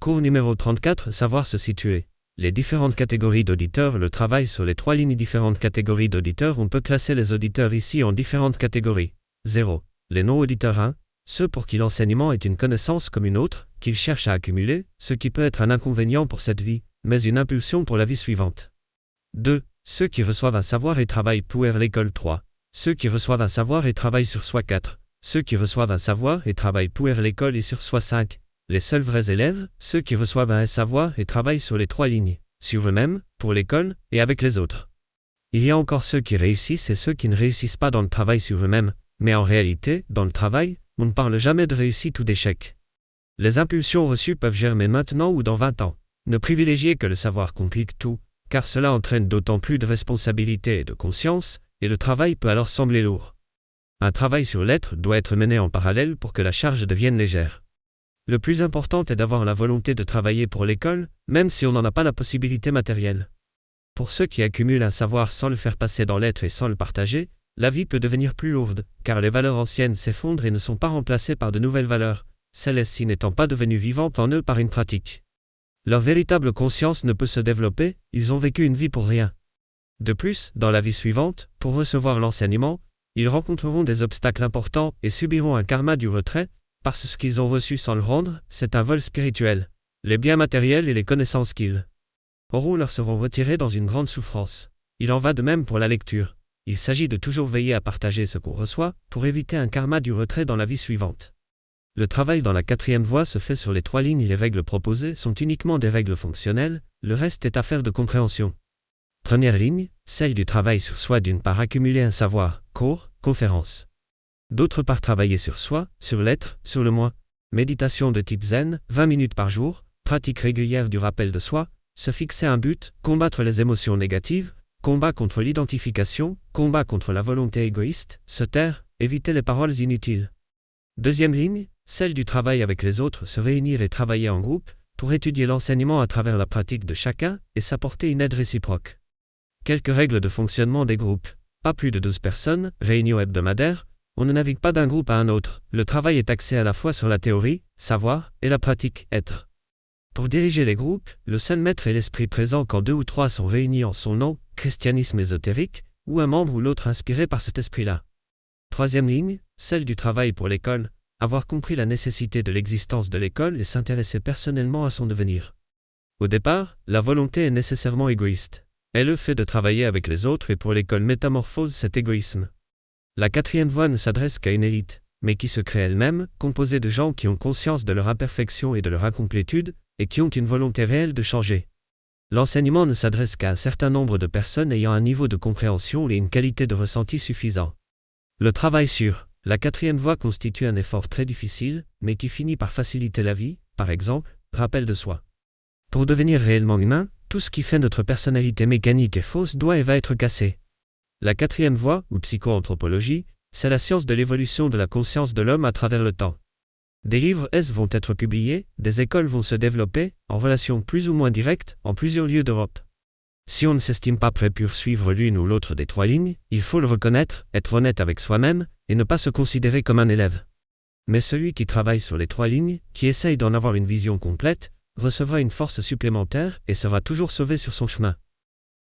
Cours numéro 34, savoir se situer. Les différentes catégories d'auditeurs, le travail sur les 3 lignes. Différentes catégories d'auditeurs, on peut classer les auditeurs ici en différentes catégories. 0. Les non-auditeurs 1. Ceux pour qui l'enseignement est une connaissance comme une autre, qu'ils cherchent à accumuler, ce qui peut être un inconvénient pour cette vie, mais une impulsion pour la vie suivante. 2. Ceux qui reçoivent un savoir et travaillent pour l'école 3. Ceux qui reçoivent un savoir et travaillent sur soi 4. Ceux qui reçoivent un savoir et travaillent pour l'école et sur soi 5. Les seuls vrais élèves, ceux qui reçoivent un savoir et travaillent sur les 3 lignes, sur eux-mêmes, pour l'école, et avec les autres. Il y a encore ceux qui réussissent et ceux qui ne réussissent pas dans le travail sur eux-mêmes, mais en réalité, dans le travail, on ne parle jamais de réussite ou d'échec. Les impulsions reçues peuvent germer maintenant ou dans 20 ans. Ne privilégiez que le savoir complique tout, car cela entraîne d'autant plus de responsabilité et de conscience, et le travail peut alors sembler lourd. Un travail sur l'être doit être mené en parallèle pour que la charge devienne légère. Le plus important est d'avoir la volonté de travailler pour l'école, même si on n'en a pas la possibilité matérielle. Pour ceux qui accumulent un savoir sans le faire passer dans l'être et sans le partager, la vie peut devenir plus lourde, car les valeurs anciennes s'effondrent et ne sont pas remplacées par de nouvelles valeurs, celles-ci n'étant pas devenues vivantes en eux par une pratique. Leur véritable conscience ne peut se développer, ils ont vécu une vie pour rien. De plus, dans la vie suivante, pour recevoir l'enseignement, ils rencontreront des obstacles importants et subiront un karma du retrait, parce qu'ils ont reçu sans le rendre, c'est un vol spirituel. Les biens matériels et les connaissances qu'ils auront leur seront retirés dans une grande souffrance. Il en va de même pour la lecture. Il s'agit de toujours veiller à partager ce qu'on reçoit, pour éviter un karma du retrait dans la vie suivante. Le travail dans la 4e voie se fait sur les 3 lignes et les règles proposées sont uniquement des règles fonctionnelles, le reste est affaire de compréhension. Première ligne, celle du travail sur soi, d'une part accumuler un savoir, cours, conférence. D'autre part travailler sur soi, sur l'être, sur le moi. Méditation de type zen, 20 minutes par jour, pratique régulière du rappel de soi, se fixer un but, combattre les émotions négatives, combat contre l'identification, combat contre la volonté égoïste, se taire, éviter les paroles inutiles. Deuxième ligne, celle du travail avec les autres, se réunir et travailler en groupe, pour étudier l'enseignement à travers la pratique de chacun et s'apporter une aide réciproque. Quelques règles de fonctionnement des groupes. Pas plus de 12 personnes, réunion hebdomadaire. On ne navigue pas d'un groupe à un autre. Le travail est axé à la fois sur la théorie, savoir, et la pratique, être. Pour diriger les groupes, le seul maître est l'esprit présent quand 2 ou 3 sont réunis en son nom, christianisme ésotérique, ou un membre ou l'autre inspiré par cet esprit-là. Troisième ligne, celle du travail pour l'école, avoir compris la nécessité de l'existence de l'école et s'intéresser personnellement à son devenir. Au départ, la volonté est nécessairement égoïste. Elle le fait de travailler avec les autres et pour l'école métamorphose cet égoïsme. La 4e voie ne s'adresse qu'à une élite, mais qui se crée elle-même, composée de gens qui ont conscience de leur imperfection et de leur incomplétude, et qui ont une volonté réelle de changer. L'enseignement ne s'adresse qu'à un certain nombre de personnes ayant un niveau de compréhension et une qualité de ressenti suffisant. Le travail sur la 4e voie constitue un effort très difficile, mais qui finit par faciliter la vie, par exemple, rappel de soi. Pour devenir réellement humain, tout ce qui fait notre personnalité mécanique et fausse doit et va être cassé. La 4e voie, ou psychoanthropologie, c'est la science de l'évolution de la conscience de l'homme à travers le temps. Des livres vont être publiés, des écoles vont se développer, en relation plus ou moins directe, en plusieurs lieux d'Europe. Si on ne s'estime pas prêt pour suivre l'une ou l'autre des 3 lignes, il faut le reconnaître, être honnête avec soi-même, et ne pas se considérer comme un élève. Mais celui qui travaille sur les 3 lignes, qui essaye d'en avoir une vision complète, recevra une force supplémentaire et sera toujours sauvé sur son chemin.